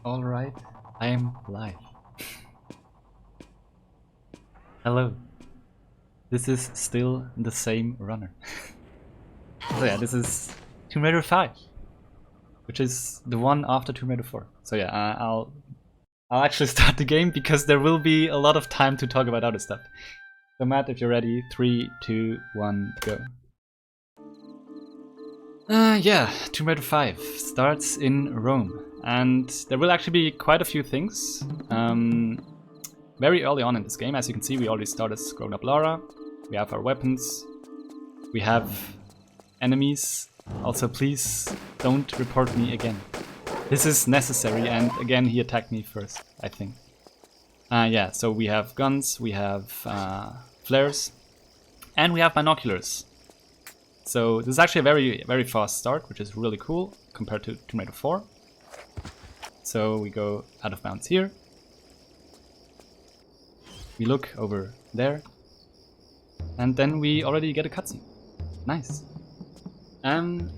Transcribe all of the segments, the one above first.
Alright, I am live. Hello. This is still the same runner. So yeah, this is Tomb Raider 5, which is the one after Tomb Raider 4. So yeah, I'll actually start the game because there will be a lot of time to talk about other stuff. So Matt, if you're ready, 3, 2, 1, go. Yeah, Tomb Raider 5 starts in Rome, and there will actually be quite a few things. Very early on in this game, as you can see, we already started as grown-up Lara. We have our weapons. We have enemies. Also, please don't report me again. This is necessary, and again, he attacked me first, I think. Yeah, so we have guns, we have flares, and we have binoculars. So this is actually a very, very fast start, which is really cool compared to Tomb Raider 4. So we go out of bounds here. We look over there. And then we already get a cutscene. Nice. And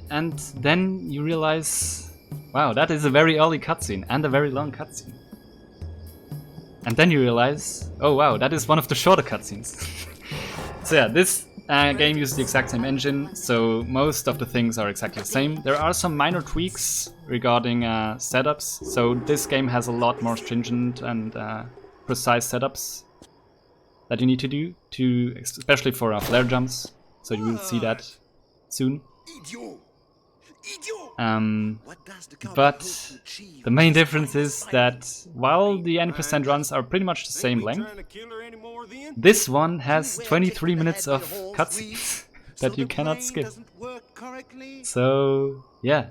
then you realize, wow, that is a very early cutscene and a very long cutscene. And then you realize, oh wow, that is one of the shorter cutscenes. So yeah, this game uses the exact same engine, so most of the things are exactly the same. There are some minor tweaks regarding setups, so this game has a lot more stringent and precise setups that you need to do, especially for flare jumps, so you will see that soon. But the main difference is that while the N% runs are pretty much the same length, this one has 23 minutes of cutscenes that you cannot skip. So yeah,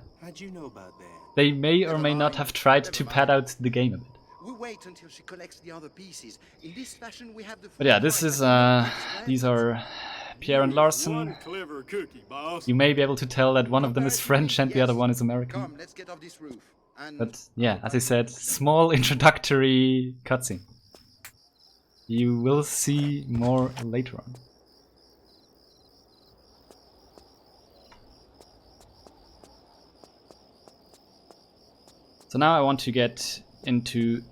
they may or may not have tried to pad out the game a bit. But yeah, this is these are Pierre and Larson. You may be able to tell that one of them is French and the other one is American. But yeah, as I said, small introductory cutscene. You will see more later on. So now I want to get into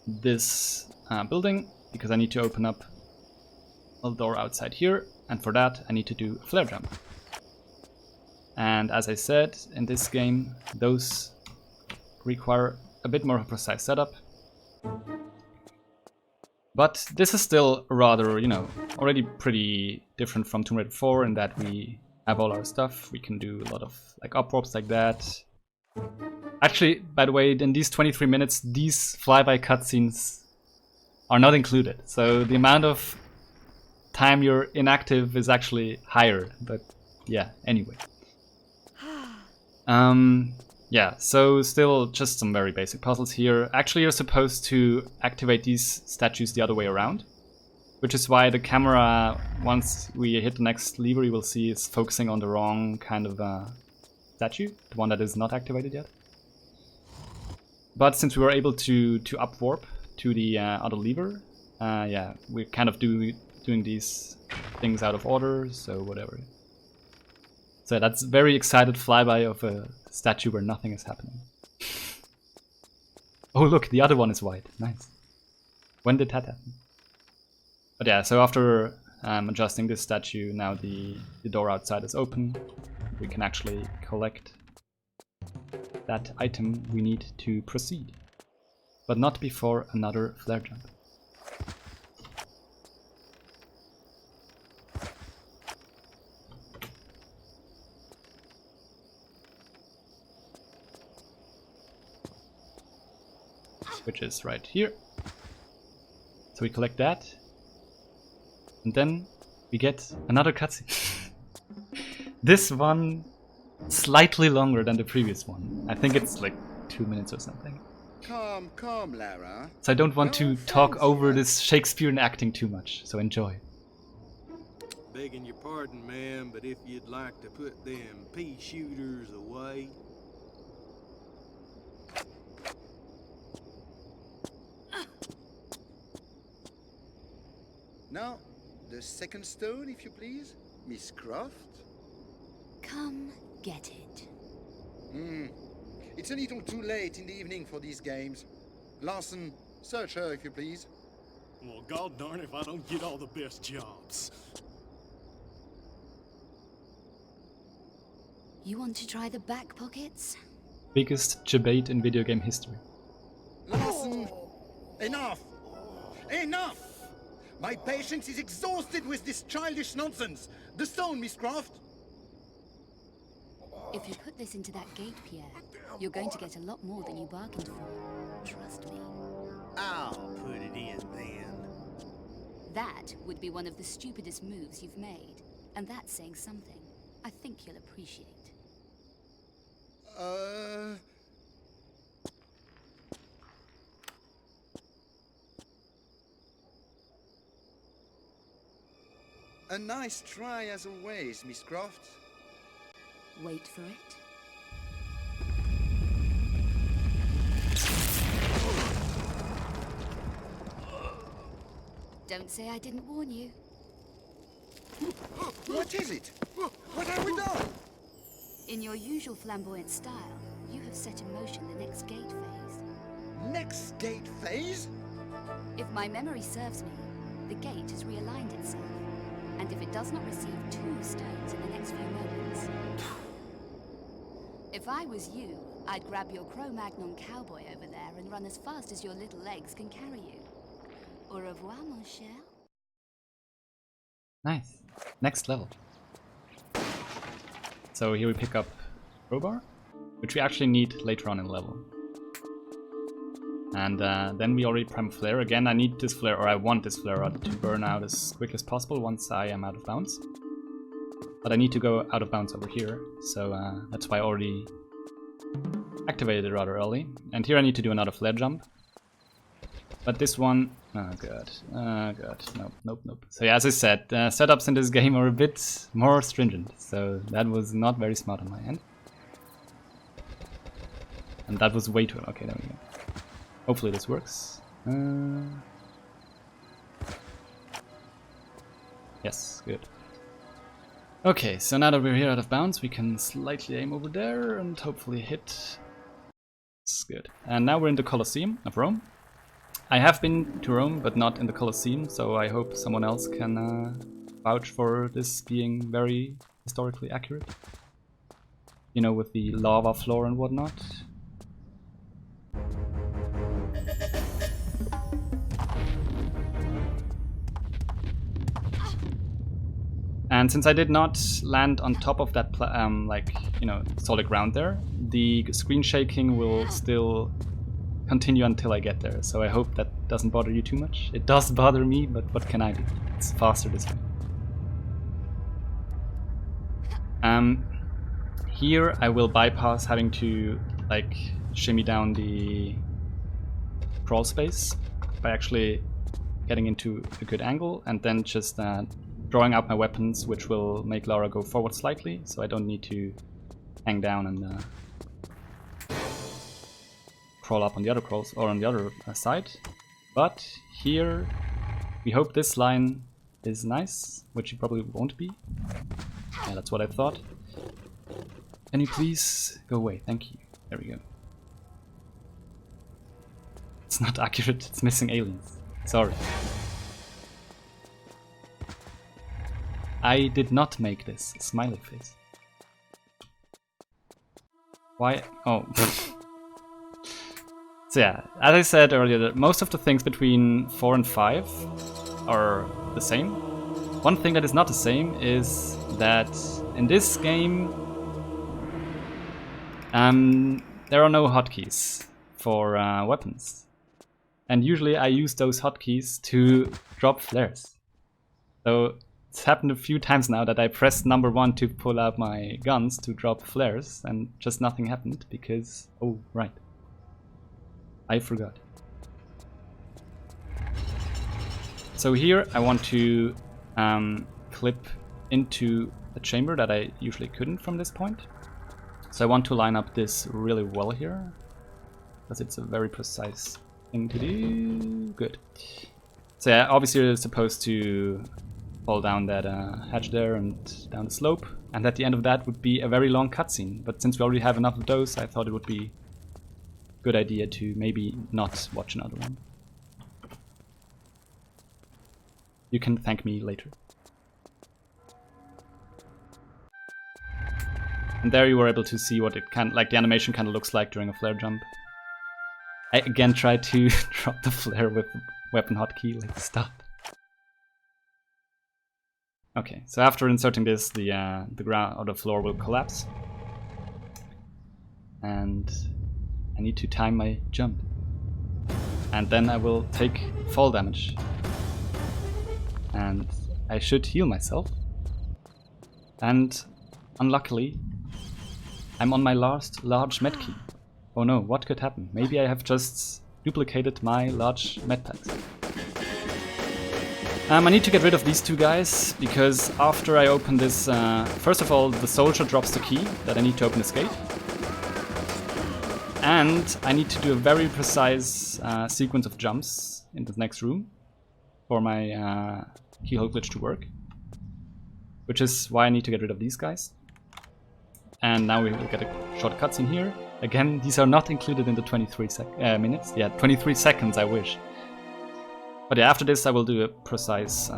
this building because I need to open up a door outside here, and for that I need to do a flare jump. And as I said, in this game those require a bit more precise setup. But this is still rather, you know, already pretty different from Tomb Raider 4 in that we have all our stuff. We can do a lot of like up warps like that. Actually, by the way, in these 23 minutes, these flyby cutscenes are not included. So the amount of time you're inactive is actually higher. But yeah, anyway. Yeah, so still just some very basic puzzles here. Actually, you're supposed to activate these statues the other way around, which is why the camera, once we hit the next lever, you will see is focusing on the wrong kind of statue, the one that is not activated yet. But since we were able to up warp to the other lever, yeah, we're kind of doing these things out of order, so whatever. So that's very excited flyby of a statue where nothing is happening. Oh look, the other one is white. Nice. When did that happen? But yeah, so after adjusting this statue, now the door outside is open. We can actually collect that item we need to proceed. But not before another flare jump. Which is right here. So we collect that. And then we get another cutscene. This one slightly longer than the previous one. I think it's like 2 minutes or something. Calm, Lara. So I don't want to talk over this Shakespearean acting too much, so enjoy. Begging your pardon, ma'am, but if you'd like to put them pea shooters away. Now, the second stone, if you please, Miss Croft. Come get it. It's a little too late in the evening for these games. Larson, search her if you please. Well, god darn if I don't get all the best jobs. You want to try the back pockets? Biggest debate in video game history. Larson! Enough! Enough! My patience is exhausted with this childish nonsense. The stone, Miss Croft. If you put this into that gate, Pierre, you're going to get a lot more than you bargained for. Trust me. I'll put it in then. That would be one of the stupidest moves you've made. And that's saying something. I think you'll appreciate. A nice try as always, Miss Croft. Wait for it. Don't say I didn't warn you. What is it? What have we done? In your usual flamboyant style, you have set in motion the next gate phase. Next gate phase? If my memory serves me, the gate has realigned itself. And if it does not receive 2 stones in the next few moments... If I was you, I'd grab your Cro-Magnon cowboy over there and run as fast as your little legs can carry you. Au revoir, mon cher. Nice. Next level. So here we pick up crowbar, which we actually need later on in the level. And then we already prime flare. Again, I need this flare, or I want this flare rod to burn out as quick as possible once I am out of bounds. But I need to go out of bounds over here, so that's why I already activated it rather early. And here I need to do another flare jump. But this one, oh god, nope. So yeah, as I said, setups in this game are a bit more stringent, so that was not very smart on my end. And that was way too, okay, there we go. Hopefully this works. Yes, good. Okay, so now that we're here out of bounds, we can slightly aim over there and hopefully hit. That's good. And now we're in the Colosseum of Rome. I have been to Rome, but not in the Colosseum, so I hope someone else can vouch for this being very historically accurate. You know, with the lava floor and whatnot. And since I did not land on top of that, like, you know, solid ground there, the screen shaking will still continue until I get there. So I hope that doesn't bother you too much. It does bother me, but what can I do? It's faster this way. Here I will bypass having to, like, shimmy down the crawl space by actually getting into a good angle and then just drawing out my weapons, which will make Lara go forward slightly, so I don't need to hang down and crawl up on the other crawls or on the other side. But here we hope this line is nice, which it probably won't be. Yeah, that's what I thought. Can you please go away? Thank you. There we go. It's not accurate, it's missing aliens. Sorry. I did not make this. Smiley face. Why? Oh. So yeah, as I said earlier, most of the things between 4 and 5 are the same. One thing that is not the same is that in this game there are no hotkeys for weapons. And usually I use those hotkeys to drop flares. So it's happened a few times now that I pressed number 1 to pull out my guns to drop flares and just nothing happened because, oh right, I forgot. So here I want to clip into a chamber that I usually couldn't from this point. So I want to line up this really well here, because it's a very precise thing to do. Good. So yeah, obviously you're supposed to fall down that hatch there and down the slope, and at the end of that would be a very long cutscene. But since we already have enough of those, I thought it would be good idea to maybe not watch another one. You can thank me later. And there you were able to see what it like the animation kind of looks like during a flare jump. I again tried to drop the flare with weapon hotkey, like stop. Okay, so after inserting this, the ground or the floor will collapse. And I need to time my jump. And then I will take fall damage. And I should heal myself. And unluckily, I'm on my last large medkey. Oh no, what could happen? Maybe I have just duplicated my large medpacks. I need to get rid of these two guys, because after I open this, first of all, the soldier drops the key that I need to open this gate. And I need to do a very precise sequence of jumps in the next room for my keyhole glitch to work. Which is why I need to get rid of these guys. And now we will get a short cutscene here. Again, these are not included in the 23 minutes. Yeah, 23 seconds, I wish. But yeah, after this I will do a precise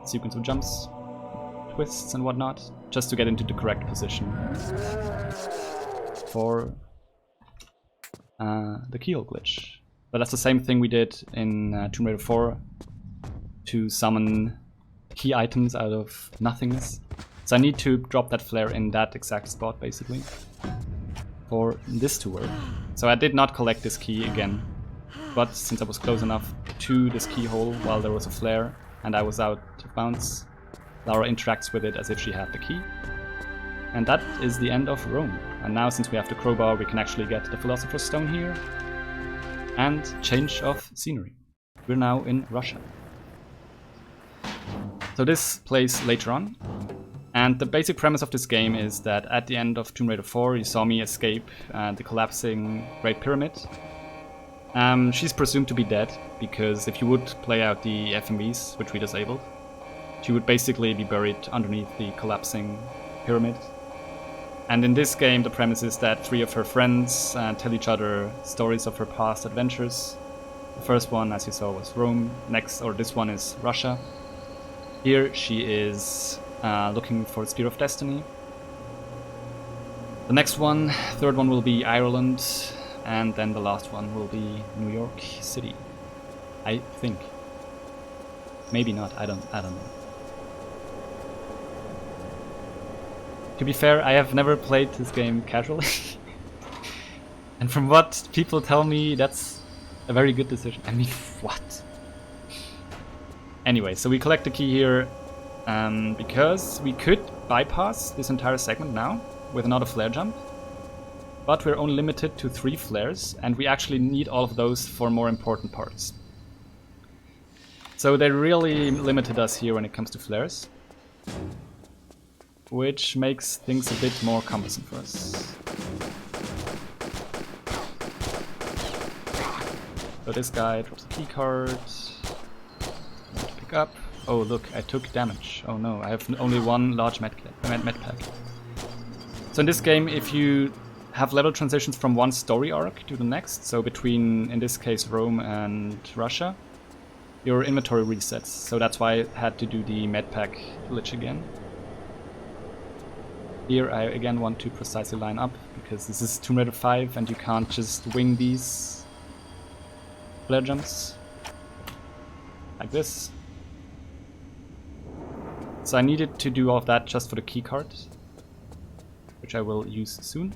sequence of jumps, twists and whatnot, just to get into the correct position for the keyhole glitch. But that's the same thing we did in Tomb Raider 4 to summon key items out of nothingness. So I need to drop that flare in that exact spot, basically, for this to work. So I did not collect this key again, but since I was close enough to this keyhole while there was a flare and I was out of bounds, Lara interacts with it as if she had the key. And that is the end of Rome. And now, since we have the crowbar, we can actually get the Philosopher's Stone here. And change of scenery. We're now in Russia. So this plays later on. And the basic premise of this game is that at the end of Tomb Raider 4, you saw me escape the collapsing Great Pyramid. She's presumed to be dead, because if you would play out the FMVs, which we disabled, she would basically be buried underneath the collapsing pyramid. And in this game, the premise is that three of her friends tell each other stories of her past adventures. The first one, as you saw, was Rome. This one is Russia. Here she is looking for the Spear of Destiny. The next one, third one, will be Ireland, and then the last one will be New York City. I think. Maybe not. I don't know. To be fair, I have never played this game casually. And from what people tell me, that's a very good decision. I mean, what? Anyway, so we collect the key here because we could bypass this entire segment now with another flare jump. But we're only limited to 3 flares, and we actually need all of those for more important parts. So they really limited us here when it comes to flares, which makes things a bit more cumbersome for us. So this guy drops a key card. To pick up. Oh look, I took damage. Oh no, I have only one large med pack. So in this game, if you have level transitions from one story arc to the next, so between, in this case, Rome and Russia, your inventory resets. So that's why I had to do the med pack glitch again. Here I again want to precisely line up, because this is Tomb Raider 5 and you can't just wing these flare jumps like this. So I needed to do all of that just for the key card, which I will use soon.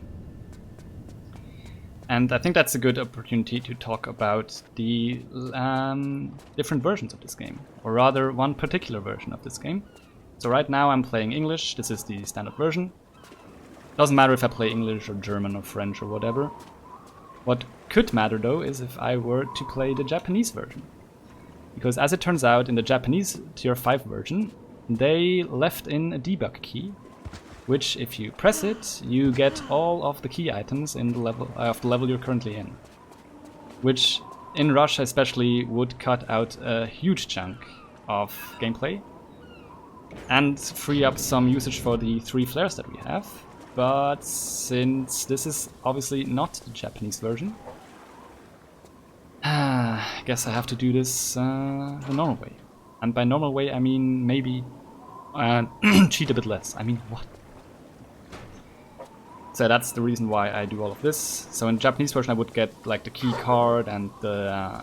And I think that's a good opportunity to talk about the different versions of this game, or rather one particular version of this game. So right now I'm playing English. This is the standard version. Doesn't matter if I play English or German or French or whatever. What could matter though is if I were to play the Japanese version. Because as it turns out, in the Japanese Tier 5 version, they left in a debug key, which if you press it, you get all of the key items in the level of the level you're currently in. Which in Russia especially would cut out a huge chunk of gameplay and free up some usage for the 3 flares that we have. But since this is obviously not the Japanese version, I guess I have to do this the normal way. And by normal way, I mean maybe cheat a bit less. I mean, what? So that's the reason why I do all of this. So in the Japanese version, I would get like the key card and the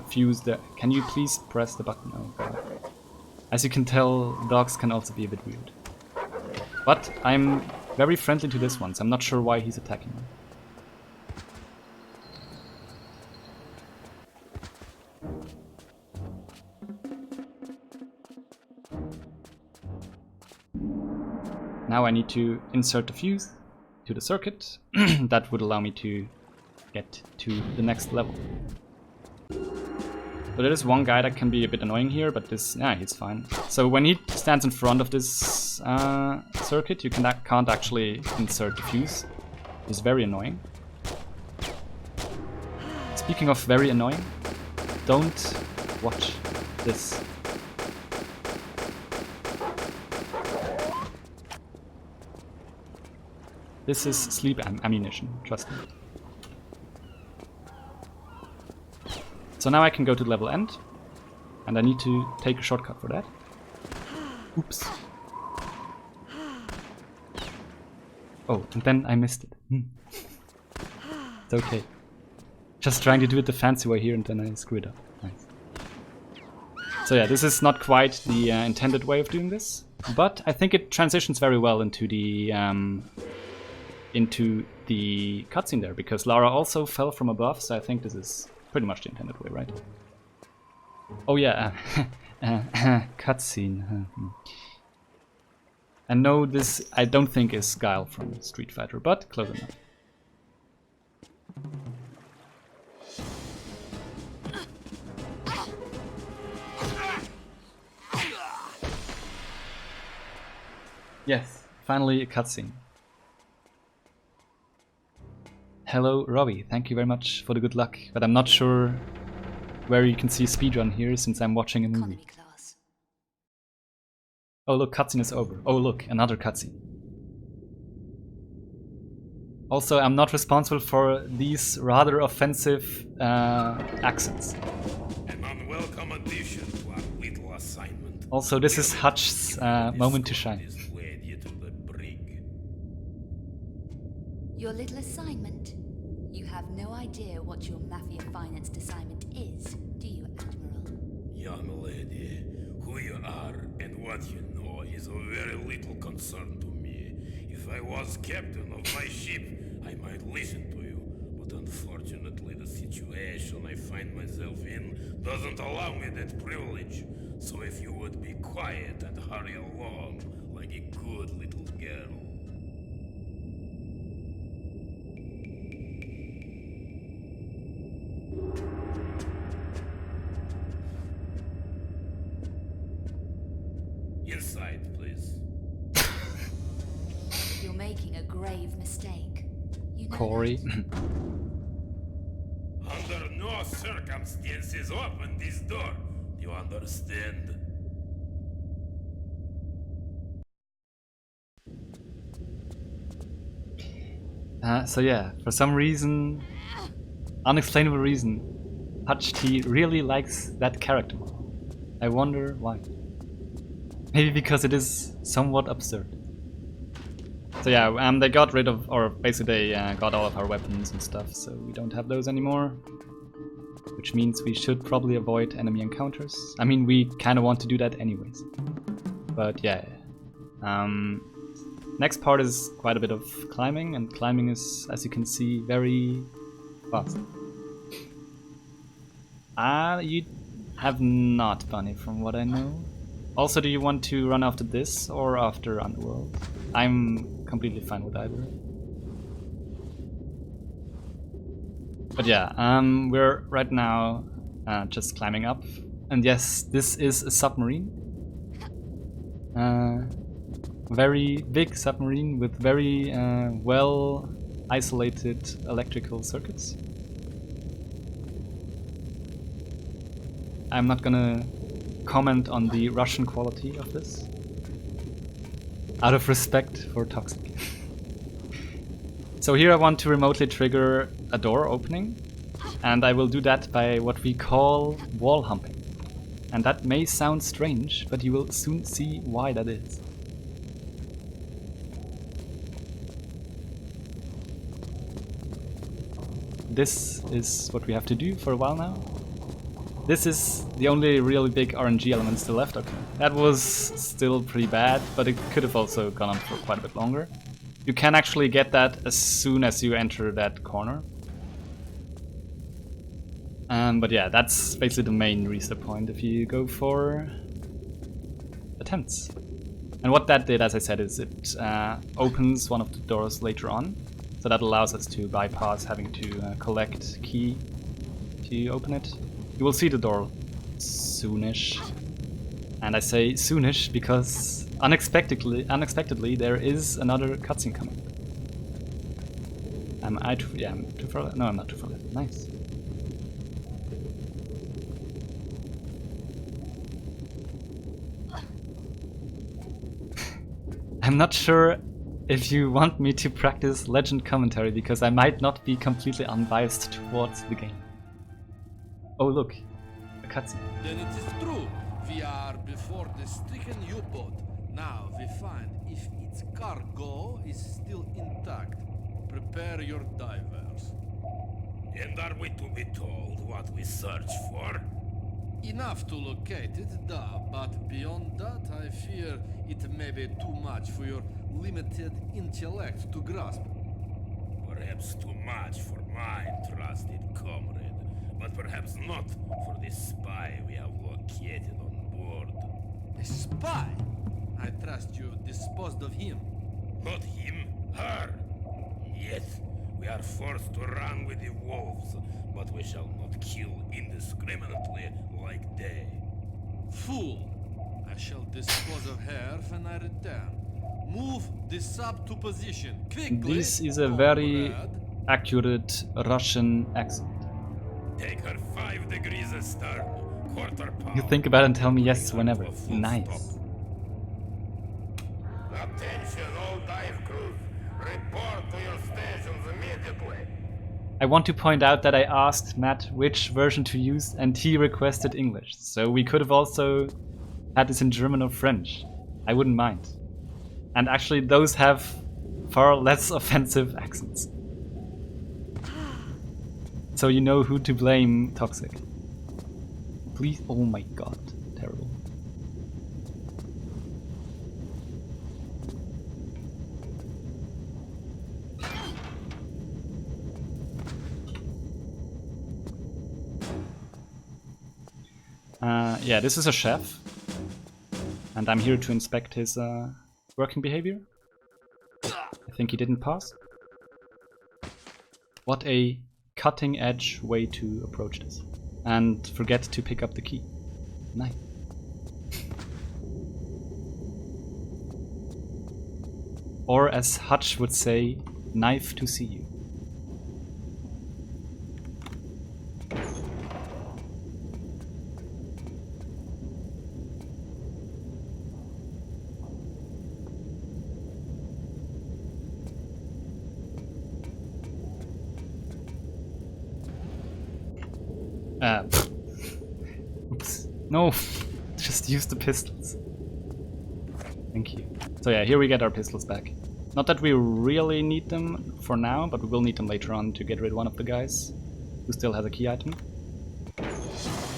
fuse. Can you please press the button? Oh god. As you can tell, dogs can also be a bit weird. But I'm very friendly to this one, so I'm not sure why he's attacking me. Now I need to insert the fuse to the circuit. That would allow me to get to the next level. So there is one guy that can be a bit annoying here, but this, yeah, he's fine. So when he stands in front of this circuit, you can't actually insert the fuse. It's very annoying. Speaking of very annoying, don't watch this. This is sleep ammunition, trust me. So now I can go to the level end, and I need to take a shortcut for that. Oops. Oh, and then I missed it. It's okay. Just trying to do it the fancy way here, and then I screw it up. Nice. So yeah, this is not quite the intended way of doing this, but I think it transitions very well into the cutscene there, because Lara also fell from above, so I think this is pretty much the intended way, right? Oh yeah, cutscene. And no, this I don't think is Guile from Street Fighter, but close enough. Yes, finally a cutscene. Hello, Robbie. Thank you very much for the good luck, but I'm not sure where you can see speedrun here since I'm watching a movie. Economy class. Oh look, cutscene is over. Oh look, another cutscene. Also, I'm not responsible for these rather offensive accents. An unwelcome addition to our little assignment. Also, this is Hutch's moment to shine. Your little assignment? You have no idea what your mafia financed assignment is, do you, Admiral? Young lady, who you are and what you know is of very little concern to me. If I was captain of my ship, I might listen to you, but unfortunately the situation I find myself in doesn't allow me that privilege. So if you would be quiet and hurry along like a good little girl. Inside, please. You're making a grave mistake. You know Corey. that? Under no circumstances open this door. You understand? So yeah, for some reason, unexplainable reason, Hutch T really likes that character model. I wonder why. Maybe because it is somewhat absurd. So yeah, they got rid of, or basically they got all of our weapons and stuff, so we don't have those anymore. Which means we should probably avoid enemy encounters. I mean, we kind of want to do that anyways. But yeah. Next part is quite a bit of climbing, and climbing is, as you can see, very fast. You have not, Bunny, from what I know. Also, do you want to run after this or after Underworld? I'm completely fine with either. But yeah, we're right now just climbing up. And yes, this is a submarine. Very big submarine with very well isolated electrical circuits. I'm not gonna comment on the Russian quality of this, out of respect for Toxic. So here I want to remotely trigger a door opening, And I will do that by what we call wall humping. And that may sound strange, but you will soon see why that is. This is what we have to do for a while now. This is the only really big RNG element still left. Okay, that was still pretty bad, but it could have also gone on for quite a bit longer. You can actually get that as soon as you enter that corner. But yeah, that's basically the main reset point if you go for attempts. And what that did, as I said, is it opens one of the doors later on. So that allows us to bypass having to collect key to open it. You will see the door soonish. And I say soonish because unexpectedly there is another cutscene coming. Am I too, yeah, I'm too far left? No, I'm not too far left. Nice. I'm not sure if you want me to practice legend commentary because I might not be completely unbiased towards the game. Oh look, a cutscene. Then it is true. We are before the stricken U-boat. Now we find if its cargo is still intact. Prepare your divers. And are we to be told what we search for? Enough to locate it, but beyond that, I fear it may be too much for your limited intellect to grasp. Perhaps too much for my trusted comrade, but perhaps not for this spy we have located on board. A spy? I trust you disposed of him. Not him, her. Yet, we are forced to run with the wolves, but we shall not kill indiscriminately like they. Fool! I shall dispose of her when I return. Move the sub to position, quickly! This is a very comrade. accurate Russian accent. Take her 5 degrees astern, quarter power. You think about it and tell me yes Bring her whenever. to a full Nice. stop. Attention all dive crews. Report to your stations immediately. I want to point out that I asked Matt which version to use and he requested English. So we could have also had this in German or French. I wouldn't mind. And actually those have far less offensive accents. So you know who to blame, Toxic. Please, oh my god, terrible. Yeah, this is a chef, and I'm here to inspect his working behavior. I think he didn't pass. What a cutting-edge way to approach this. And forget to pick up the key. Nice. Or as Hutch would say, knife to see you. Oops. No, just use the pistols. Thank you. So yeah, here we get our pistols back. Not that we really need them for now, but we will need them later on to get rid of one of the guys who still has a key item.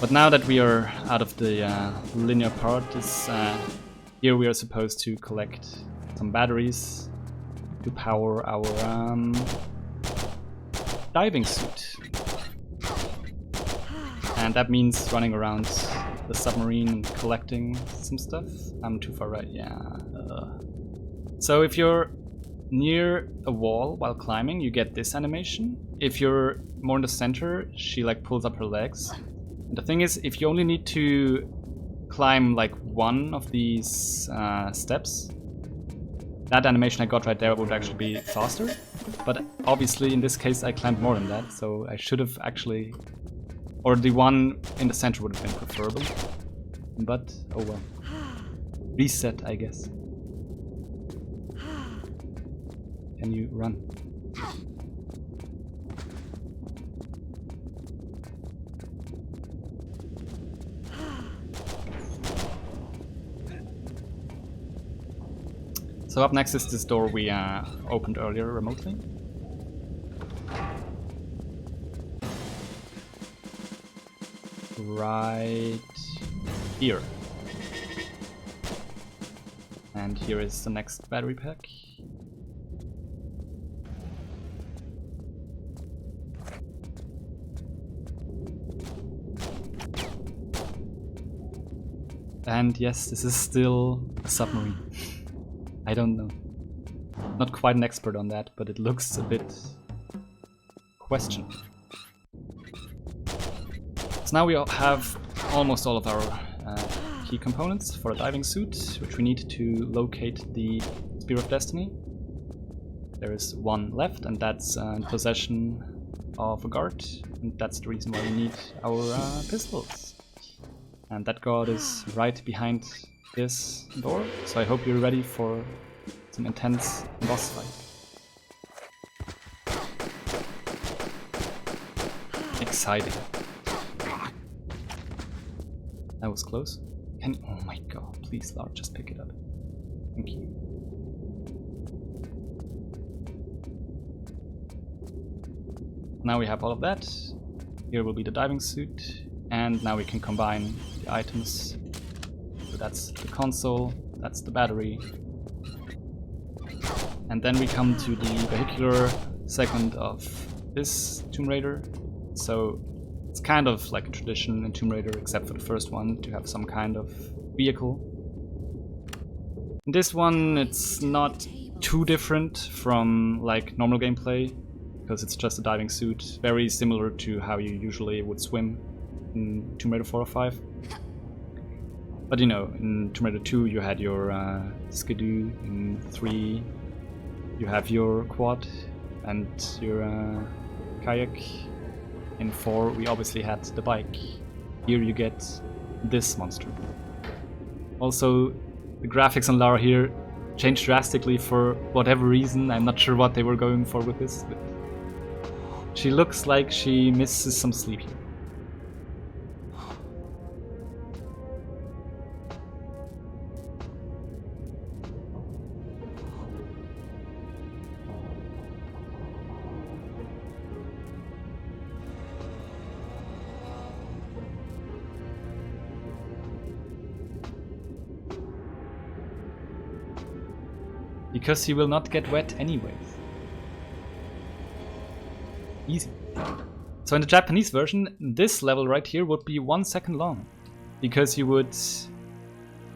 But now that we are out of the linear part, here we are supposed to collect some batteries to power our diving suit. And that means running around the submarine and collecting some stuff. I'm too far right, yeah. So if you're near a wall while climbing, you get this animation. If you're more in the center, she like pulls up her legs. And the thing is, if you only need to climb like one of these steps, that animation I got right there would actually be faster. But obviously in this case I climbed more than that, so I should have actually... Or the one in the center would have been preferable. But, oh well. Reset, I guess. Can you run? So up next is this door we opened earlier remotely. Right here. And here is the next battery pack. And yes, this is still a submarine. I don't know. Not quite an expert on that, but it looks a bit questionable. So now we have almost all of our key components for a diving suit, which we need to locate the Spear of Destiny. There is one left, and that's in possession of a guard, and that's the reason why we need our pistols. And that guard is right behind this door, so I hope you're ready for some intense boss fight. Exciting. That was close. Oh my god, please Lara, just pick it up. Thank you. Now we have all of that. Here will be the diving suit, and now we can combine the items. So that's the console, that's the battery. And then we come to the vehicular segment of this Tomb Raider. So it's kind of like a tradition in Tomb Raider, except for the first one, to have some kind of vehicle. In this one, it's not too different from like normal gameplay, because it's just a diving suit, very similar to how you usually would swim in Tomb Raider 4 or 5. But you know, in Tomb Raider 2 you had your skidoo, in 3 you have your quad and your kayak. In 4 we obviously had the bike. Here you get this monster. Also, the graphics on Lara here changed drastically for whatever reason. I'm not sure what they were going for with this, but she looks like she misses some sleep here. Because he will not get wet anyways. Easy. So in the Japanese version, this level right here would be 1 second long. Because you would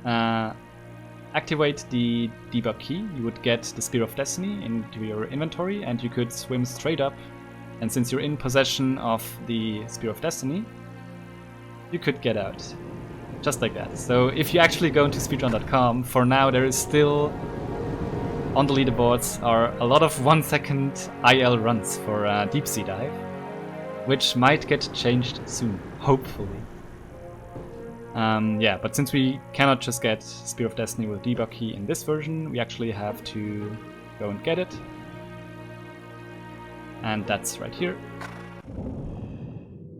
activate the debug key, you would get the Spear of Destiny into your inventory, and you could swim straight up. And since you're in possession of the Spear of Destiny, you could get out. Just like that. So if you actually go into speedrun.com, for now there is still on the leaderboards are a lot of 1 second IL runs for deep sea dive, which might get changed soon, hopefully. Yeah, but since we cannot just get Spear of Destiny with debug key in this version, we actually have to go and get it. And that's right here.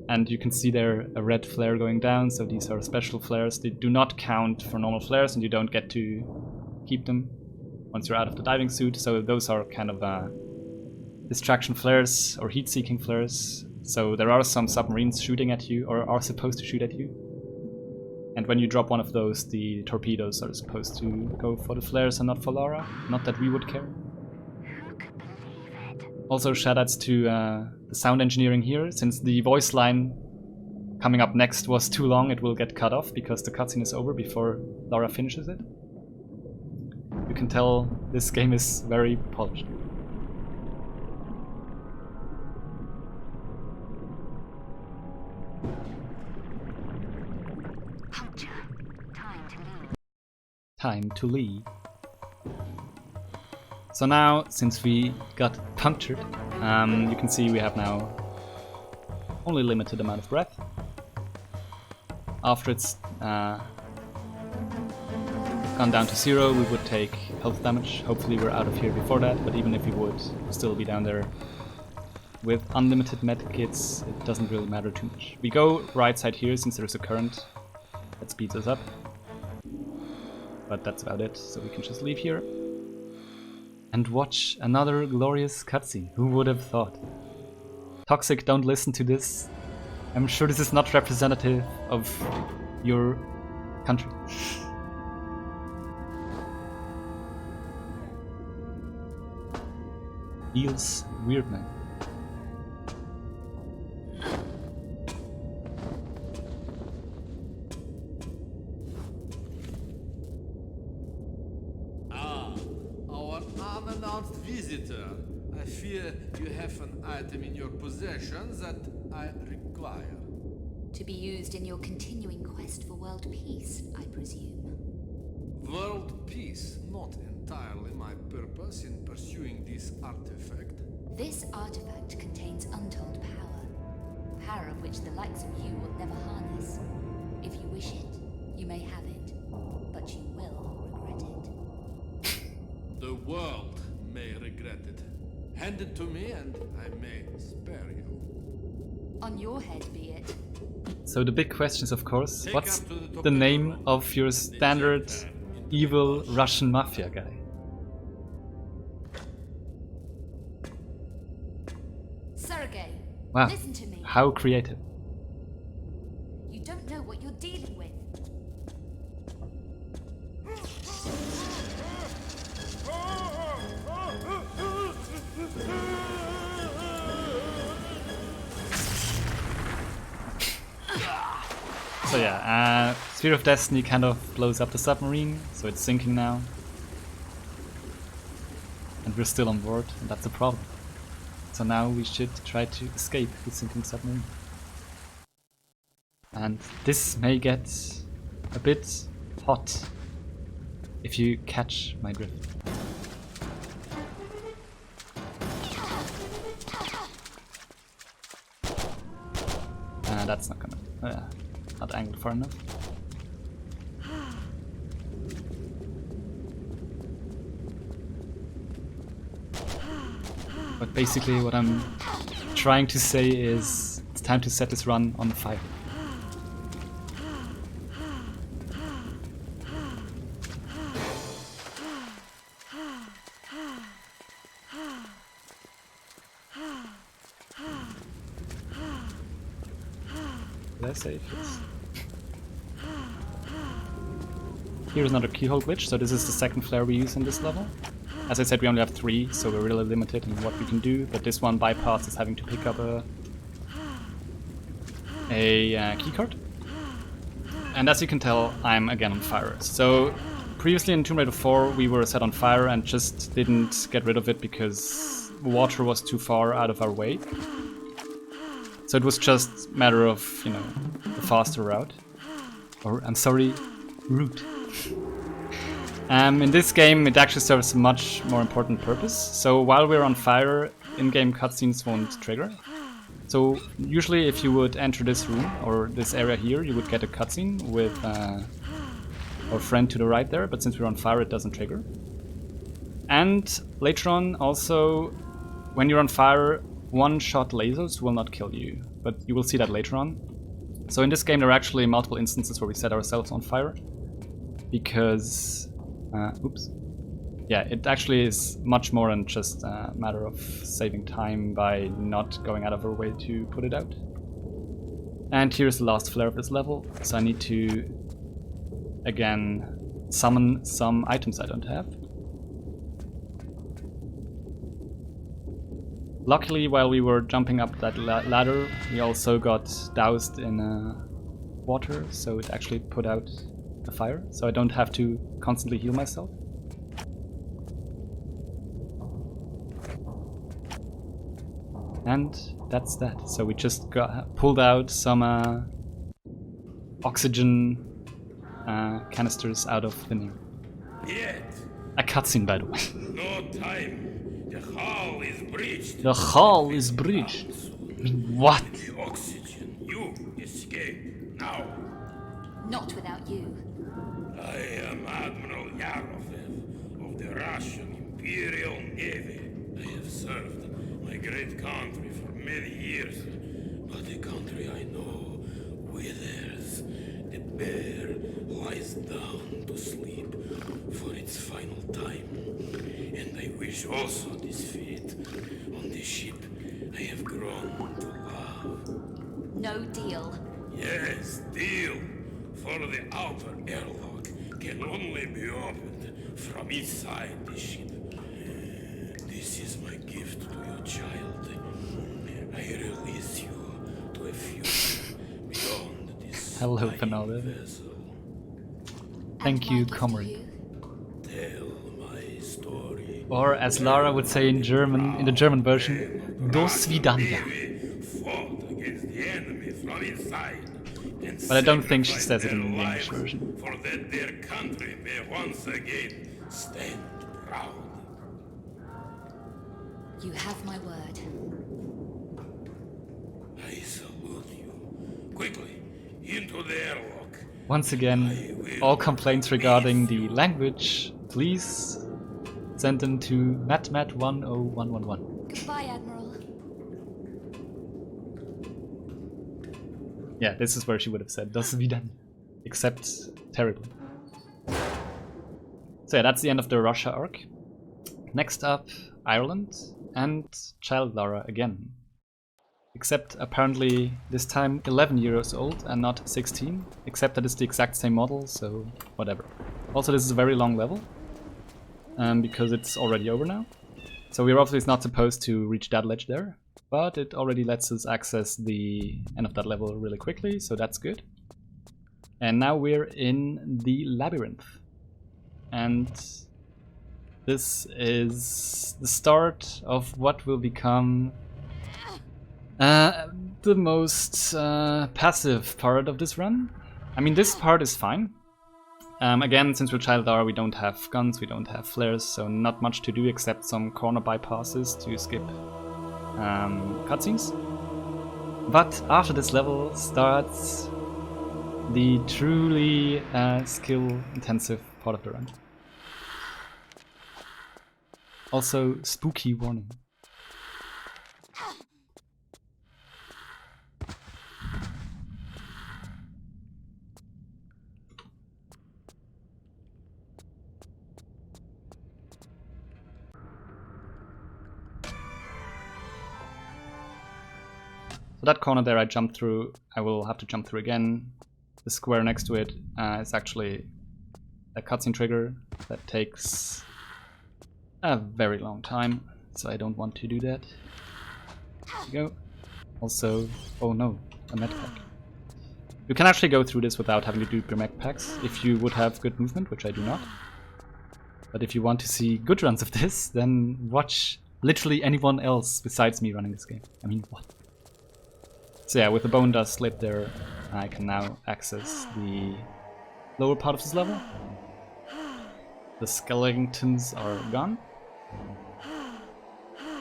And you can see there a red flare going down, so these are special flares. They do not count for normal flares, and you don't get to keep them once you're out of the diving suit, so those are kind of distraction flares or heat-seeking flares. So there are some submarines shooting at you, or are supposed to shoot at you. And when you drop one of those, the torpedoes are supposed to go for the flares and not for Lara. Not that we would care. Also shoutouts to the sound engineering here. Since the voice line coming up next was too long, it will get cut off because the cutscene is over before Lara finishes it. You can tell this game is very polished. Puncture. Time to leave. Time to leave. So now, since we got punctured, you can see we have now only limited amount of breath. After it's gone down to 0, we would take health damage. Hopefully we're out of here before that, but even if we would still be down there with unlimited medkits, it doesn't really matter too much. We go right side here since there's a current that speeds us up, but that's about it, so we can just leave here. and watch another glorious cutscene. Who would have thought? Toxic, don't listen to this. I'm sure this is not representative of your country. Feels weird, man. Our unannounced visitor. I fear you have an item in your possession that I require. To be used in your continuing quest for world peace, I presume. World peace, not entirely my purpose in pursuing this artifact. This artifact contains untold power. Power of which the likes of you will never harness. If you wish it, you may have it. But you will regret it. The world may regret it. Hand it to me and I may spare you. On your head be it. So the big question is, of course, what's the name of your standard evil Russian mafia guy? Sergei, Wow, listen to me. how creative. You don't know what you're dealing with. So yeah, Sphere of Destiny kind of blows up the submarine, so it's sinking now. And we're still on board, and that's a problem. So now we should try to escape the sinking submarine. And this may get a bit hot, if you catch my drift. That's not gonna... not angled far enough. But basically what I'm trying to say is it's time to set this run on fire. Did I save? Yes. Here's another keyhole glitch, so this is the second flare we use in this level. As I said, we only have 3, so we're really limited in what we can do, but this one bypasses having to pick up a keycard. And as you can tell, I'm again on fire. So previously in Tomb Raider 4 we were set on fire and just didn't get rid of it because water was too far out of our way. So it was just a matter of, you know, the faster route. Or, I'm sorry, route. In this game it actually serves a much more important purpose. So while we're on fire, in-game cutscenes won't trigger. So usually if you would enter this room, or this area here, you would get a cutscene with our friend to the right there, but since we're on fire it doesn't trigger. And later on also, when you're on fire, one-shot lasers will not kill you, but you will see that later on. So in this game there are actually multiple instances where we set ourselves on fire, because, oops. Yeah, it actually is much more than just a matter of saving time by not going out of our way to put it out. And here's the last flare of this level, so I need to, again, summon some items I don't have. Luckily, while we were jumping up that ladder, we also got doused in water, so it actually put out the fire, so I don't have to constantly heal myself. And that's that. So we just pulled out some oxygen canisters out of thin air. Yet, A cutscene, by the way. no time. The hull is breached. The hull is breached. What? The oxygen. You escape now. Not without you. I am Admiral Yarovev of the Russian Imperial Navy. I have served my great country for many years, but the country I know withers. The bear lies down to sleep for its final time. And I wish also this fate on the ship I have grown to love. No deal. Yes, deal. For the outer airlock can only be opened from inside the ship. This is my gift to your child. I release you to a future beyond this Hello, tiny Fenalda. vessel. Thank And my you, gift to comrade. you? Tell my story. Or as Lara would say in German, in the German version, Dos Vidania. Baby fought against the enemy from inside. And But I don't think she says it sacrificed in the their English lives version. For that their country may once again stand proud. You have my word. I salute you. Quickly, into the airlock. Once again, all complaints regarding the language, please send them to matmat10111. Goodbye, Admiral. Yeah, this is where she would have said Das Vidania. Except terribly. So yeah, that's the end of the Russia arc. Next up, Ireland and Child Lara again. Except apparently this time 11 years old and not 16. Except that it's the exact same model, so whatever. Also, this is a very long level. Because it's already over now. So we're obviously not supposed to reach that ledge there. But it already lets us access the end of that level really quickly, so that's good. And now we're in the labyrinth. And this is the start of what will become the most passive part of this run. I mean, this part is fine. Again, since we're Child Lara, we don't have guns, we don't have flares, so not much to do except some corner bypasses to skip cutscenes. But after this level starts the truly skill-intensive part of the run. Also, spooky warning. So that corner there I jumped through, I will have to jump through again. The square next to it is actually a cutscene trigger that takes a very long time, so I don't want to do that. There we go. Also, oh no, a med pack. You can actually go through this without having to do your med packs if you would have good movement, which I do not. But if you want to see good runs of this, then watch literally anyone else besides me running this game. I mean, what? So yeah, with the bone dust slit there, I can now access the lower part of this level. The skeletons are gone.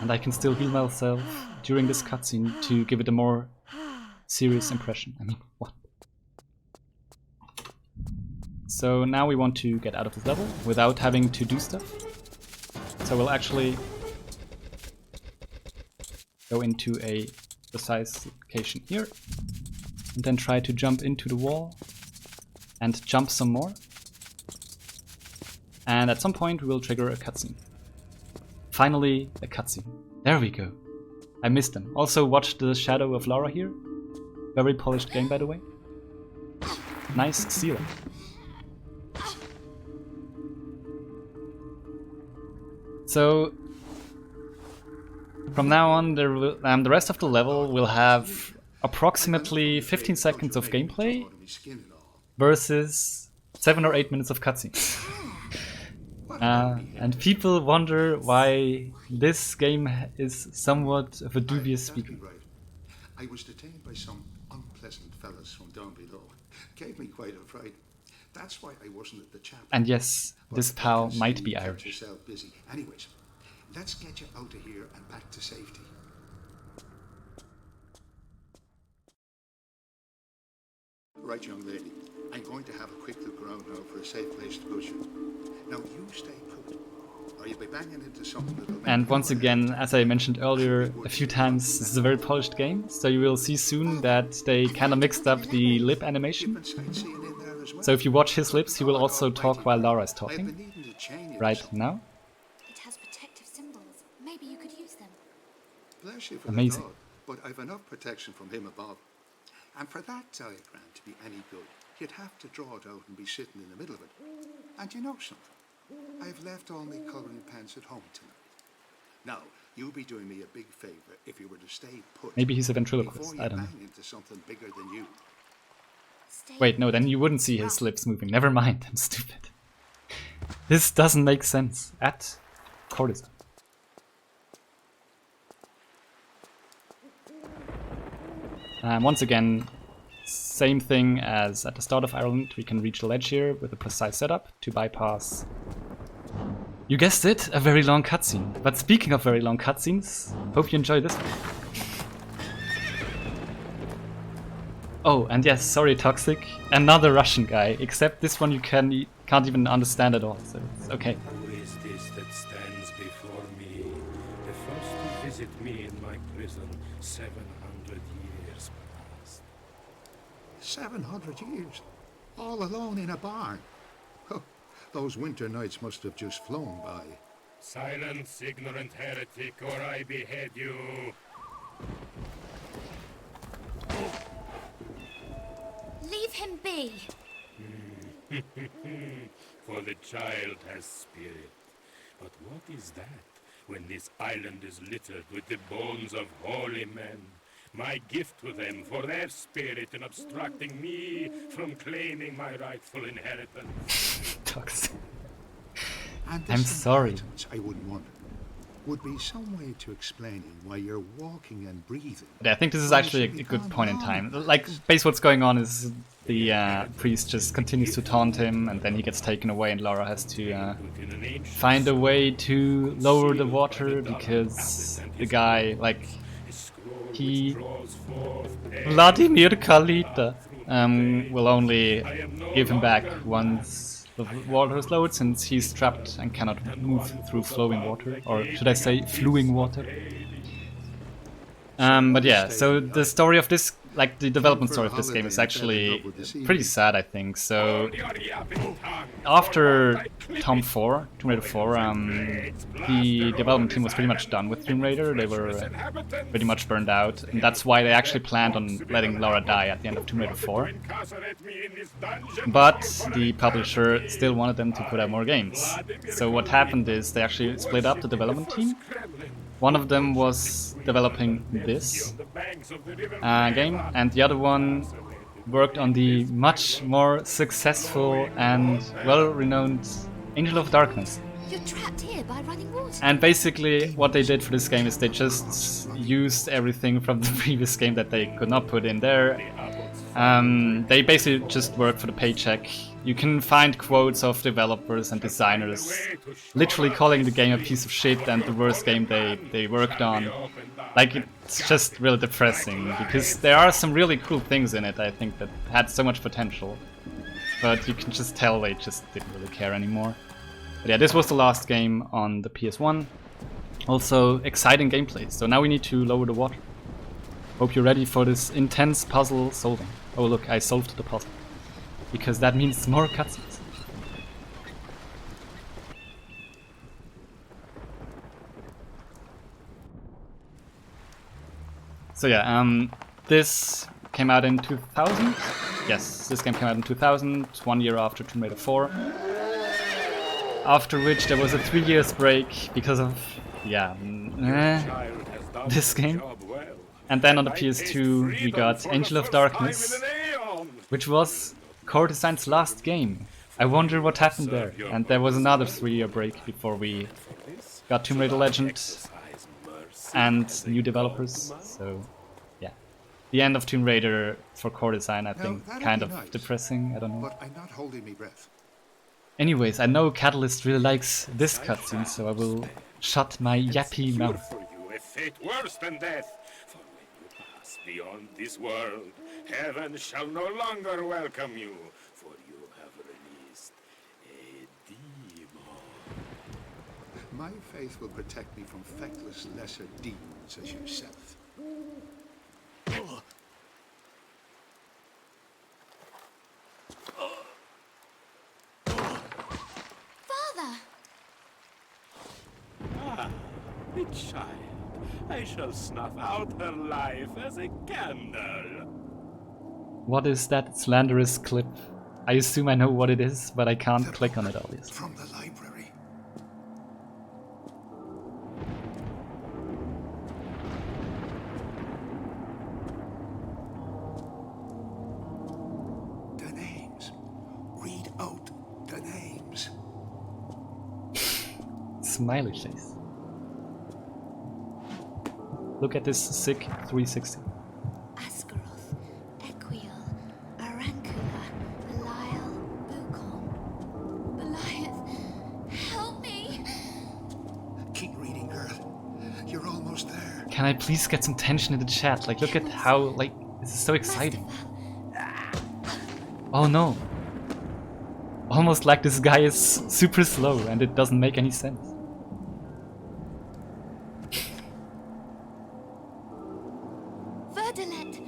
And I can still heal myself during this cutscene to give it a more serious impression. I mean, what? So now we want to get out of this level without having to do stuff. So we'll actually go into a precise location here, and then try to jump into the wall and jump some more. And at some point we will trigger a cutscene. Finally, a cutscene. There we go. I missed them. Also watch the shadow of Lara here. Very polished game, by the way. Nice ceiling. So from now on, the rest of the level will have approximately 15 seconds of gameplay versus 7 or 8 minutes of cutscenes. And people wonder why this game is somewhat of a dubious speaker. I was detained by some unpleasant fellas from down below. Gave me quite a fright. That's why I wasn't at the chapel. And yes, this pal might be Kept Irish. yourself busy. Anyways, let's get you out of here and back to safety. Right, young lady. I'm going to have a quick look around now for a safe place to put you. Now you stay put. Or you'll be banging into something that'll make And you once mad. again, as I mentioned earlier a few times, this is a very polished game, so you will see soon that they kind of mixed up the lip You've animation. been sightseeing in there as well. So if you watch his lips, he will also talk while Lara is I've been talking. needing to chain you Right to something. now. It has protective symbols. Maybe you could use them. Bless you for Amazing. the thought, but I've enough protection from him above. And for that diagram to be any good, you'd have to draw it out and be sitting in the middle of it. And you know something? I've left all my colouring pens at home tonight. Now, you'll be doing me a big favour if you were to stay put. Maybe he's a before ventriloquist, you I don't know. bang into something bigger than you. Stay Wait, no, then you wouldn't see his lips moving. Never mind, I'm stupid. This doesn't make sense at Courtesan. Once again, same thing as at the start of Ireland, we can reach the ledge here with a precise setup to bypass, you guessed it, a very long cutscene. But speaking of very long cutscenes, hope you enjoy this one. Oh, and yes, sorry Toxic, another Russian guy, except this one you can't even understand at all, so it's okay. Who is this that stands before me? The first to visit me in my prison 700 years past. 700 years, all alone in a barn. Oh, those winter nights must have just flown by. Silence, ignorant heretic, or I behead you. Leave him be. For the child has spirit. But what is that when this island is littered with the bones of holy men? My gift to them for their spirit in obstructing me from claiming my rightful inheritance. Toxic. And I'm this sorry. inheritance, I wouldn't wonder, would be some way to explaining why you're walking and breathing. Yeah, I think this is actually a good point in time. Like, basically what's going on is the priest just continues to taunt him, and then he gets taken away, and Lara has to find a way to lower the water, because the guy, like, he... Vladimir Kalita will only give him back once the water is lowered, since he's trapped and cannot move through flowing water, or should I say flowing water. But yeah, so the story of this, like the development story of this game is actually pretty sad, I think. So after Tomb Raider 4, the development team was pretty much done with Tomb Raider. They were pretty much burned out, and that's why they actually planned on letting Lara die at the end of Tomb Raider 4. But the publisher still wanted them to put out more games. So what happened is they actually split up the development team. One of them was developing this game, and the other one worked on the much more successful and well-renowned Angel of Darkness. You're trapped here by running water. And basically what they did for this game is they just used everything from the previous game that they could not put in there. They basically just work for the paycheck. You can find quotes of developers and designers literally calling the game a piece of shit and the worst game they worked on. Like, it's just really depressing, because there are some really cool things in it, I think, that had so much potential. But you can just tell they just didn't really care anymore. But yeah, this was the last game on the PS1. Also, exciting gameplay. So now we need to lower the water. Hope you're ready for this intense puzzle solving. Oh look, I solved the puzzle. Because that means more cutscenes. So yeah, this came out in 2000. Yes, this game came out in 2000, 1 year after Tomb Raider 4. After which there was a 3 years break because of, yeah, this game. And then on the PS2 we got Angel of Darkness, which was Courtesan's last game. I wonder what happened there. And there was another 3-year break before we got Tomb Raider Legend and new developers. So yeah, the end of Tomb Raider for Courtesan, I think, kind of depressing. I don't know. But I'm not holding my breath. Anyways, I know Catalyst really likes this cutscene, so I will shut my yappy mouth. For you a fate worse than death. For when you pass beyond this world, heaven shall no longer welcome you, for you have released a demon. My faith will protect me from feckless lesser demons as yourself. The child. I shall snuff out her life as a candle. What is that slanderous clip? I assume I know what it is, but I can't click on it obviously. From the library. The names. Read out the names. Smiley face. Look at this sick 360. Ascaroth, Equiel, Arancula, Belial, Bucom. Beliath, help me! Keep reading, girl. You're almost there. Can I please get some tension in the chat? Like, look at how, like, this is so exciting. Oh no. Almost like this guy is super slow and it doesn't make any sense. Verdelet!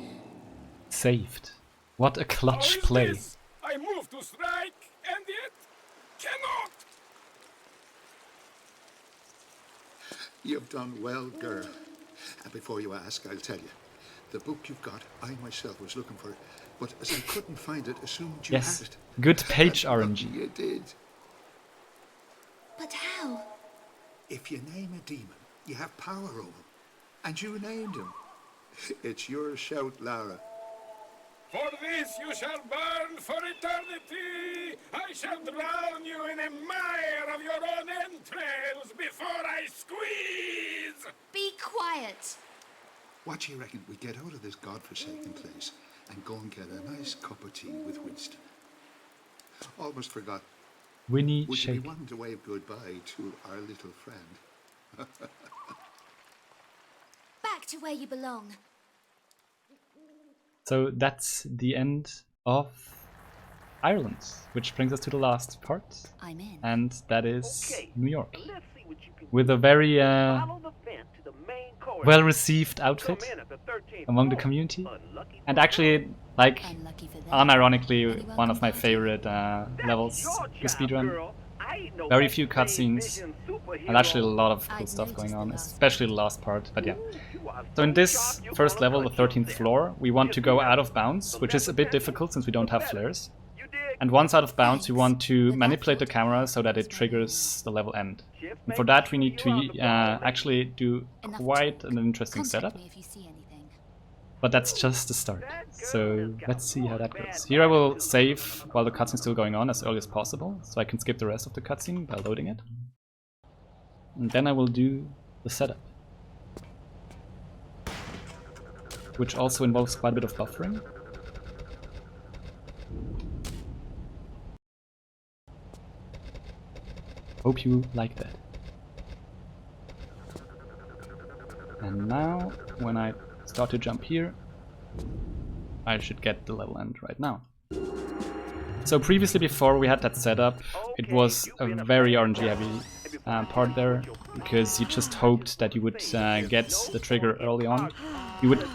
Saved. What a clutch play. I move to strike, and yet cannot. You've done well, girl. And before you ask, I'll tell you. The book you've got, I myself was looking for it, but as I couldn't find it, assumed you Yes. had it. Good page And RNG. You did. But how? If you name a demon, you have power over him. And you named him. It's your shout, Lara. For this you shall burn for eternity. I shall drown you in a mire of your own entrails before I squeeze. Be quiet! What do you reckon we get out of this godforsaken place and go and get a nice cup of tea with Winston? Almost forgot. Winnie Would you be shake. wanting to wave goodbye to our little friend? Back to where you belong. So that's the end of Ireland, which brings us to the last part, I'm in. and that is Okay, New York, let's see what you can with a very follow the vent to the main corridor. well-received outfit Come in at the 13th among the floor. community, Unlucky and for actually, like, Unlucky for them. unironically, Anyone one of my can favorite That's levels your to job, speedrun. girl. I ain't no Very few X-ray cutscenes, vision superhero. and actually a lot of cool I'd stuff noticed going the on, last especially the last part, but yeah. You are So in so this sharp, you first gonna level, the cut 13th yourself. floor, we want to go out of bounds, which is a bit difficult since we don't have flares. And once out of bounds, we want to manipulate the camera so that it triggers the level end. And for that, we need to actually do quite an interesting Contact setup, me if you see anything. but that's just the start. So let's see how that goes. Here I will save while the cutscene is still going on as early as possible, so I can skip the rest of the cutscene by loading it. And then I will do the setup, which also involves quite a bit of buffering. Hope you like that. And now, when I start to jump here, I should get the level end right now. So previously, before we had that setup, it was a very RNG heavy part there, because you just hoped that you would get the trigger early on. You would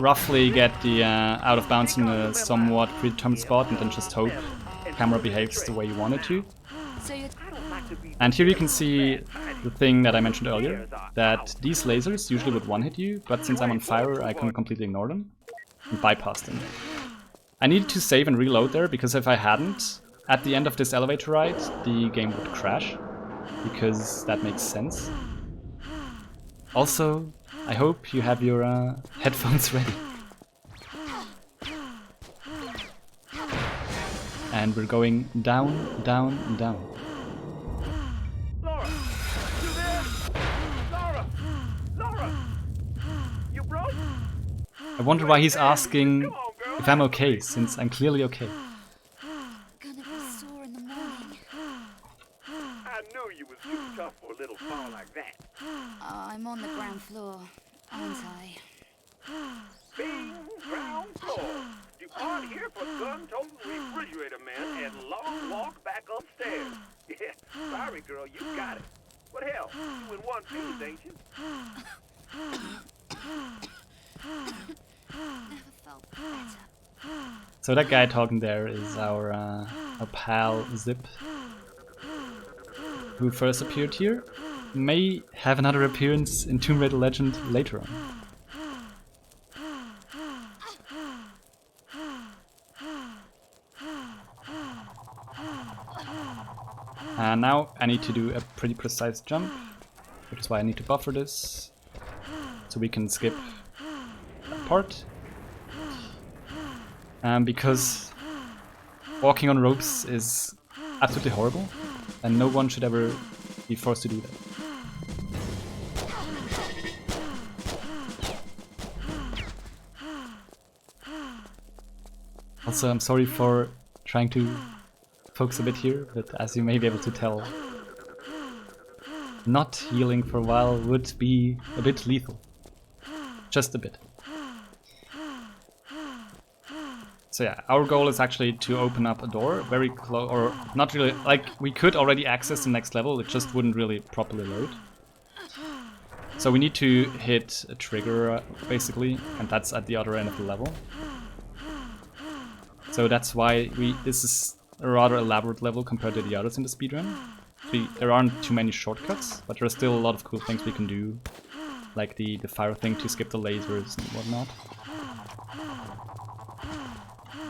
roughly get the out of bounds in a somewhat predetermined spot and then just hope the camera behaves the way you want it to. So you're And here you can see the thing that I mentioned earlier, that these lasers usually would one-hit you, but since I'm on fire, I can completely ignore them and bypass them. I needed to save and reload there, because if I hadn't, at the end of this elevator ride, the game would crash, because that makes sense. Also, I hope you have your headphones ready. And we're going down, down, down. Laura, you there? Laura, Laura, you broke? I wonder why he's asking if I'm okay, since I'm clearly okay. gonna be sore in the morning. I knew you was too tough for a little fall like that. I'm on the ground floor, aren't I? Bing, ground floor. You aren't here for gun-toting refrigerator man and long walk back upstairs. Yeah, sorry girl, you got it. But hell, you in one piece, ain't you? Never felt better. So that guy talking there is our pal Zip, who first appeared here. may have another appearance in Tomb Raider Legend later on. And now I need to do a pretty precise jump, which is why I need to buffer this, so we can skip that part. Because walking on ropes is absolutely horrible, and no one should ever be forced to do that. Also, I'm sorry for trying to focus a bit here, but as you may be able to tell, not healing for a while would be a bit lethal. Just a bit. So yeah, our goal is actually to open up a door very close, or not really, like we could already access the next level, it just wouldn't really properly load. So we need to hit a trigger basically, and that's at the other end of the level. So that's why this is a rather elaborate level compared to the others in the speedrun. There aren't too many shortcuts, but there are still a lot of cool things we can do, like the fire thing to skip the lasers and whatnot.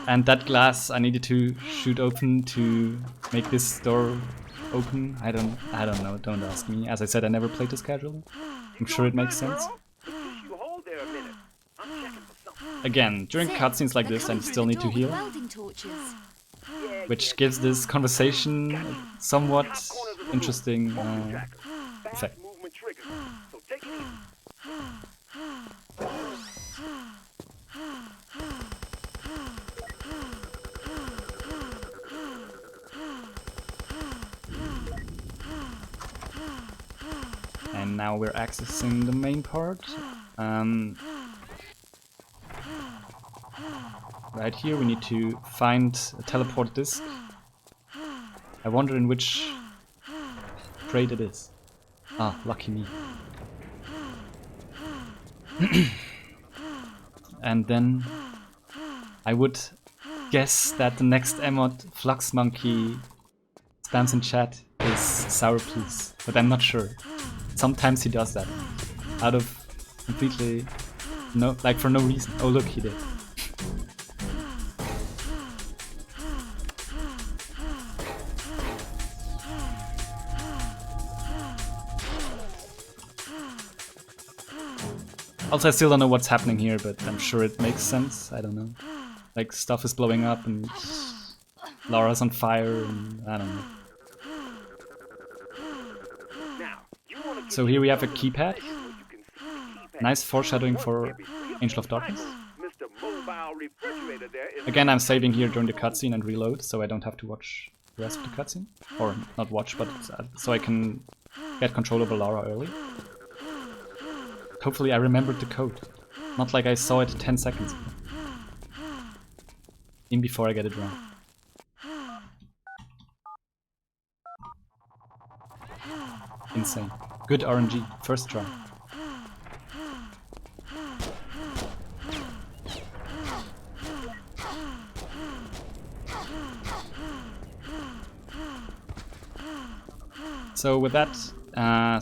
And that glass I needed to shoot open to make this door open. I don't know, don't ask me. As I said, I never played this casually. I'm sure it makes sense. Again, during cutscenes like this I still need to heal, which gives this conversation a somewhat interesting effect. And now we're accessing the main part. Right here we need to find a teleport disc. I wonder in which crate it is. Ah, lucky me. And then I would guess that the next emote Flux Monkey spams in chat is Sour Please, but I'm not sure. Sometimes he does that out of completely for no reason. Oh look, he did. Also, I still don't know what's happening here, but I'm sure it makes sense. I don't know. Like, stuff is blowing up and Laura's on fire and I don't know. So here we have a keypad. Nice foreshadowing for Angel of Darkness. Again, I'm saving here during the cutscene and reload, so I don't have to watch the rest of the cutscene. Or not watch, but so I can get control over Laura early. Hopefully I remembered the code. Not like I saw it 10 seconds ago. Even before I get it wrong. Insane. Good RNG. First try. So with that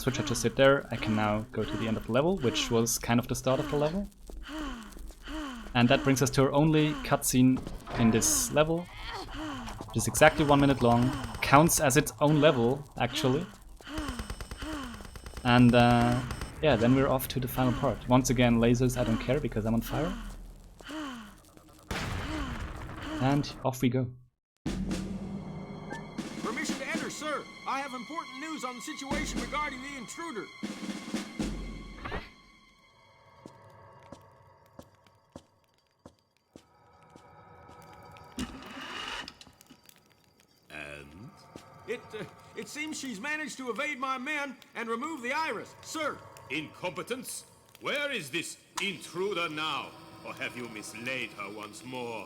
switch I just hit there, I can now go to the end of the level, which was kind of the start of the level. And that brings us to our only cutscene in this level, which is exactly 1 minute long, counts as its own level, actually. And yeah, then we're off to the final part. Once again, lasers, I don't care because I'm on fire. And off we go. Permission to enter, sir. I have important news on the situation regarding the intruder. And? It seems she's managed to evade my men and remove the iris, sir. Incompetence? Where is this intruder now? Or have you mislaid her once more?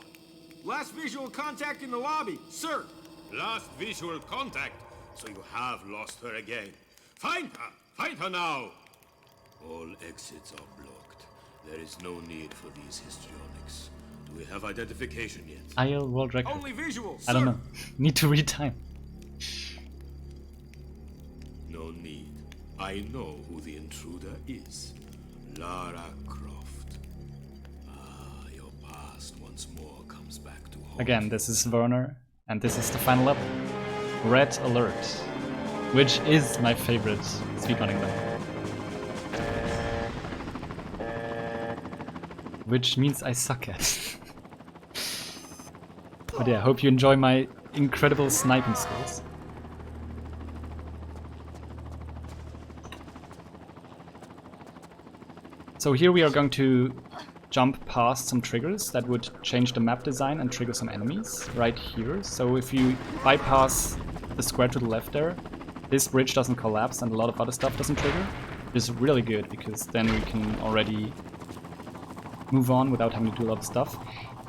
Last visual contact in the lobby, sir. Last visual contact? So you have lost her again. Find her! Find her now! All exits are blocked. There is no need for these histrionics. Do we have identification yet? IL world record. Only visual, sir. I don't know. Need to read time. No need. I know who the intruder is. Lara Croft. Ah, your past once more comes back to haunt Again, this is Werner, and this is the final level. Red Alert, which is my favorite speedrunning level. Which means I suck at. But yeah, hope you enjoy my incredible sniping skills. So here we are going to jump past some triggers that would change the map design and trigger some enemies right here. So if you bypass the square to the left there, this bridge doesn't collapse and a lot of other stuff doesn't trigger. This is really good because then we can already move on without having to do a lot of stuff.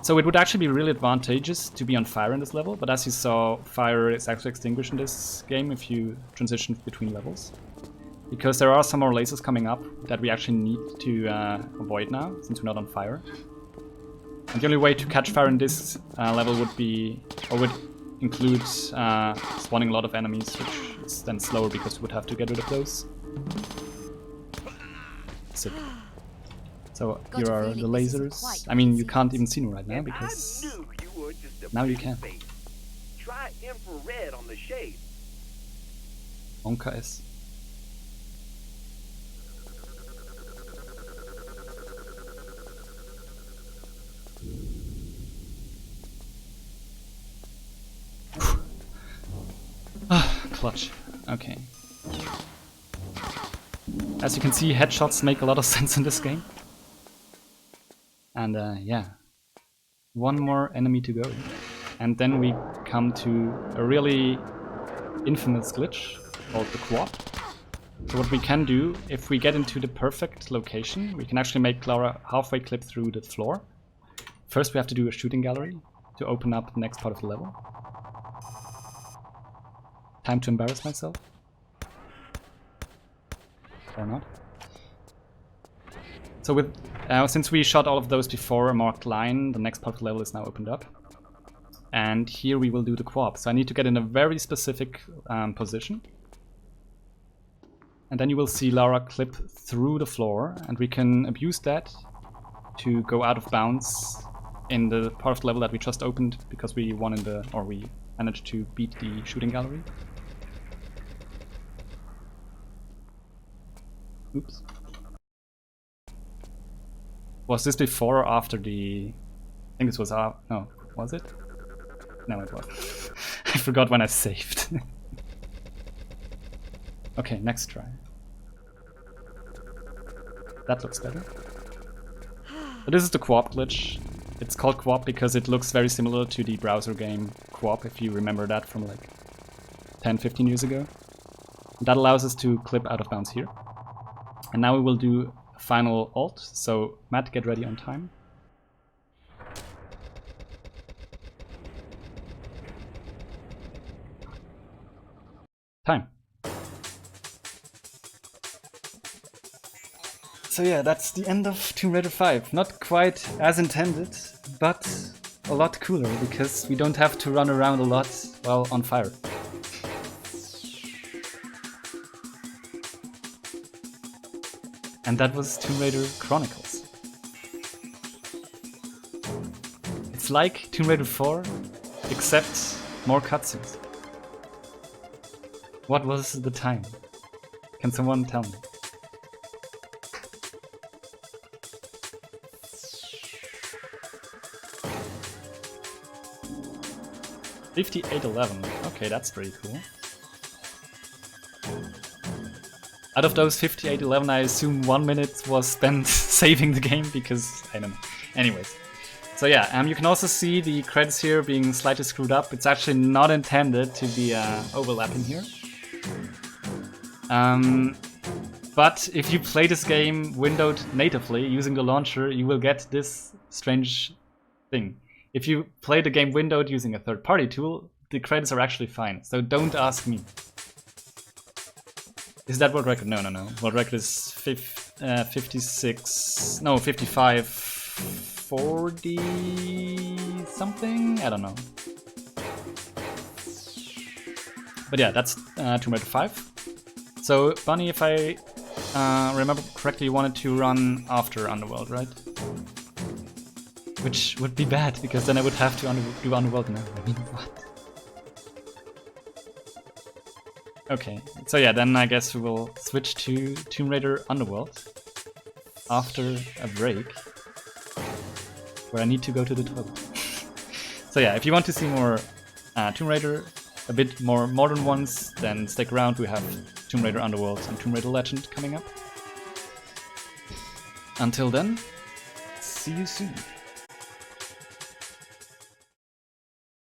So it would actually be really advantageous to be on fire in this level, but as you saw, fire is actually extinguished in this game if you transition between levels. Because there are some more lasers coming up that we actually need to avoid now, since we're not on fire. And the only way to catch fire in this level would be, or would include spawning a lot of enemies, which is then slower because we would have to get rid of those. Sick. So here are the lasers. I mean, you can't even see them right now because now you can. Try infrared on the shade. Monka is. Clutch. Okay. As you can see, headshots make a lot of sense in this game. And yeah, one more enemy to go. And then we come to a really infamous glitch called the quad. So what we can do, if we get into the perfect location, we can actually make Clara halfway clip through the floor. First we have to do a shooting gallery to open up the next part of the level. Time to embarrass myself. Or not. So with since we shot all of those before a marked line, the next part of the level is now opened up. And here we will do the co-op. So I need to get in a very specific position. And then you will see Lara clip through the floor, and we can abuse that to go out of bounds in the part of the level that we just opened because we won in the, or we managed to beat the shooting gallery. Oops. Was this before or after the... I think this was... no, was it? No, it was. I forgot when I saved. Okay, next try. That looks better. So this is the co-op glitch. It's called co-op because it looks very similar to the browser game co-op, if you remember that from like 10-15 years ago. That allows us to clip out of bounds here. And now we will do a final ult, so Matt, get ready on time. Time. So yeah, that's the end of Tomb Raider 5. Not quite as intended, but a lot cooler because we don't have to run around a lot while on fire. And that was Tomb Raider Chronicles. It's like Tomb Raider 4, except more cutscenes. What was the time? Can someone tell me? 58:11. Okay, that's pretty cool. Out of those 58:11, I assume 1 minute was spent saving the game because I don't know. Anyways, so yeah, you can also see the credits here being slightly screwed up. It's actually not intended to be overlapping here. But if you play this game windowed natively using the launcher, you will get this strange thing. If you play the game windowed using a third-party tool, the credits are actually fine. So don't ask me. Is that world record? No. World record is 56... No, 55... 40... something? I don't know. But yeah, that's Tomb Raider 5. So, Bunny, if I remember correctly, you wanted to run after Underworld, right? Which would be bad, because then I would have to do Underworld now. I mean, what? Okay, so yeah, then I guess we will switch to Tomb Raider Underworld after a break, where I need to go to the toilet. So yeah, if you want to see more Tomb Raider, a bit more modern ones, then stick around. We have Tomb Raider Underworld and Tomb Raider Legend coming up. Until then, see you soon.